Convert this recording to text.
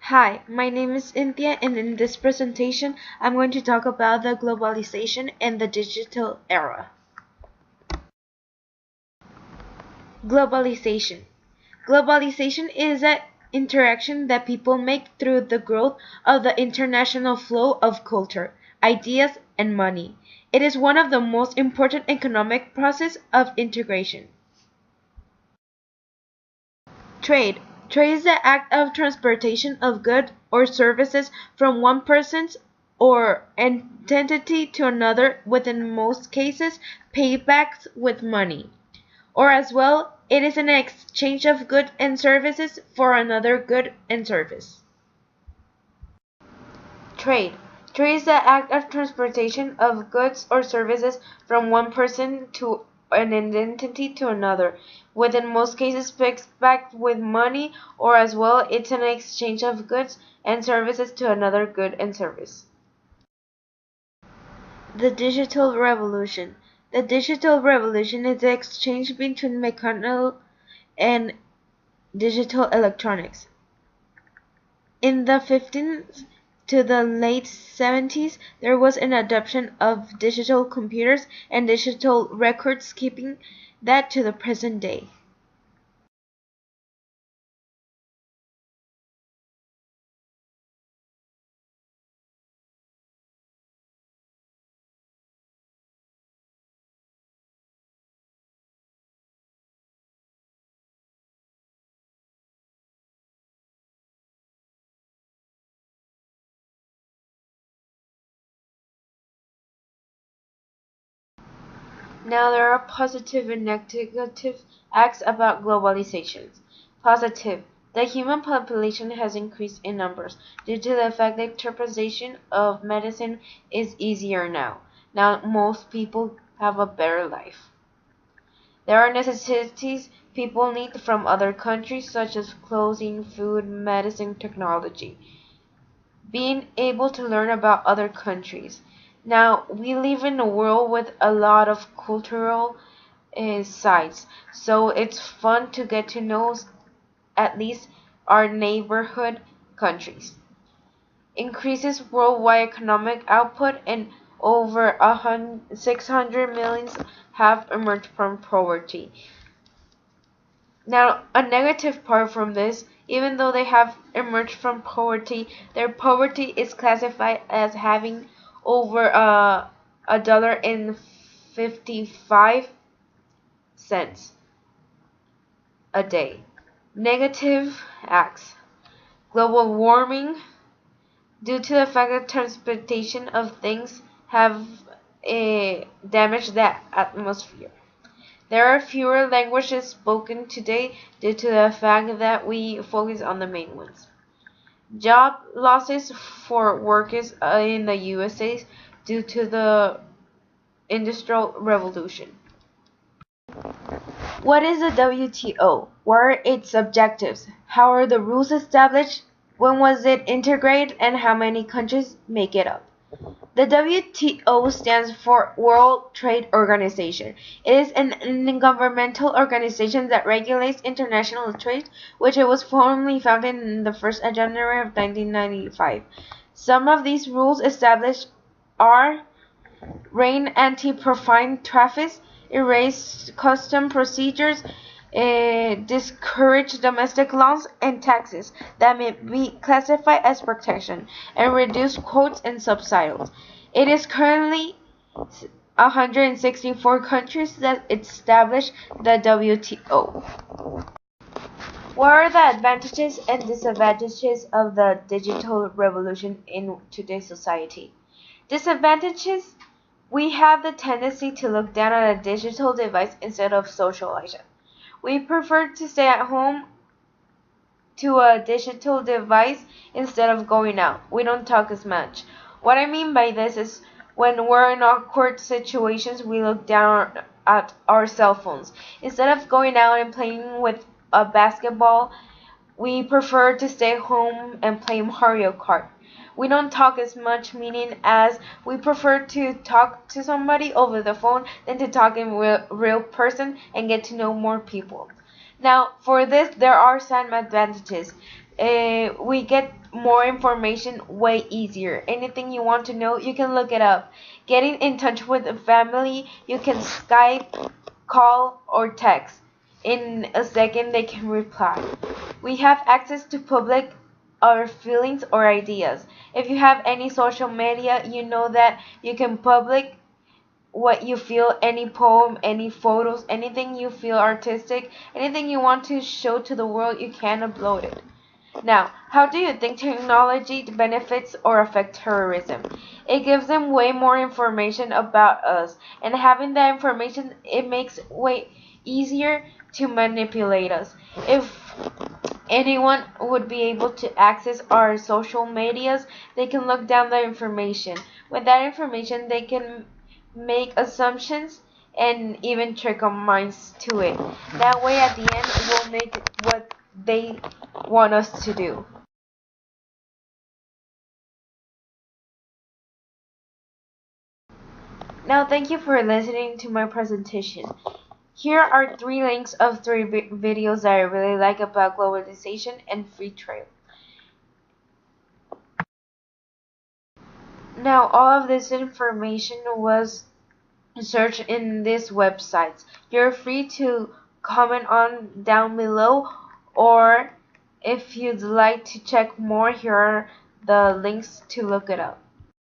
Hi, my name is India, and in this presentation, I'm going to talk about the globalization and the digital era. Globalization. Globalization is an interaction that people make through the growth of the international flow of culture, ideas, and money. It is one of the most important economic processes of integration. Trade. Trade is the act of transportation of goods or services from one person or entity to another, with in most cases paybacks with money. Or as well, it is an exchange of goods and services for another good and service. Trade. Trade is the act of transportation of goods or services from one person to an entity to another, with in most cases backed with money, or as well it's an exchange of goods and services to another good and service. The digital revolution. The digital revolution is the exchange between mechanical and digital electronics. In the 15th to the late 70s, there was an adoption of digital computers and digital records keeping that to the present day. Now there are positive and negative acts about globalization. Positive. The human population has increased in numbers due to the fact that interpretation of medicine is easier now. Now most people have a better life. There are necessities people need from other countries such as clothing, food, medicine, technology. Being able to learn about other countries. Now, we live in a world with a lot of cultural sites, so it's fun to get to know at least our neighborhood countries. Increases worldwide economic output, and over 600 million have emerged from poverty. Now, a negative part from this, even though they have emerged from poverty, their poverty is classified as having over $1.55 a day. Negative acts. Global warming, due to the fact that transportation of things have damaged the atmosphere. There are fewer languages spoken today due to the fact that we focus on the main ones. Job losses for workers in the USA due to the Industrial Revolution. What is the WTO? What are its objectives? How are the rules established? When was it integrated, and how many countries make it up? The WTO stands for World Trade Organization. It is an intergovernmental organization that regulates international trade, which it was formally founded in the 1st of January of 1995. Some of these rules established are rein anti-profit traffic, erase custom procedures, discourage domestic loans and taxes that may be classified as protection, and reduce quotas and subsidies. It is currently 164 countries that establish the WTO. What are the advantages and disadvantages of the digital revolution in today's society? Disadvantages: we have the tendency to look down at a digital device instead of socializing. We prefer to stay at home to a digital device instead of going out. We don't talk as much. What I mean by this is when we're in awkward situations, we look down at our cell phones. Instead of going out and playing with a basketball, we prefer to stay home and play Mario Kart. We don't talk as much, meaning as we prefer to talk to somebody over the phone than to talk in real person and get to know more people. Now, for this, there are some advantages. we get more information way easier. Anything you want to know, you can look it up. Getting in touch with a family, you can Skype, call, or text. In a second, they can reply. We have access to public our feelings or ideas. If you have any social media, you know that you can public what you feel, any poem, any photos, anything you feel artistic, anything you want to show to the world, you can upload it. Now, how do you think technology benefits or affects terrorism? It gives them way more information about us, and having that information, it makes way easier to manipulate us. If anyone would be able to access our social medias, they can look down the information. With that information, they can make assumptions and even trick our minds to it. That way, at the end, we'll make what they want us to do. Now, thank you for listening to my presentation. Here are 3 links of 3 videos that I really like about globalization and free trade. Now, all of this information was searched in these websites. You're free to comment on down below, or if you'd like to check more, here are the links to look it up.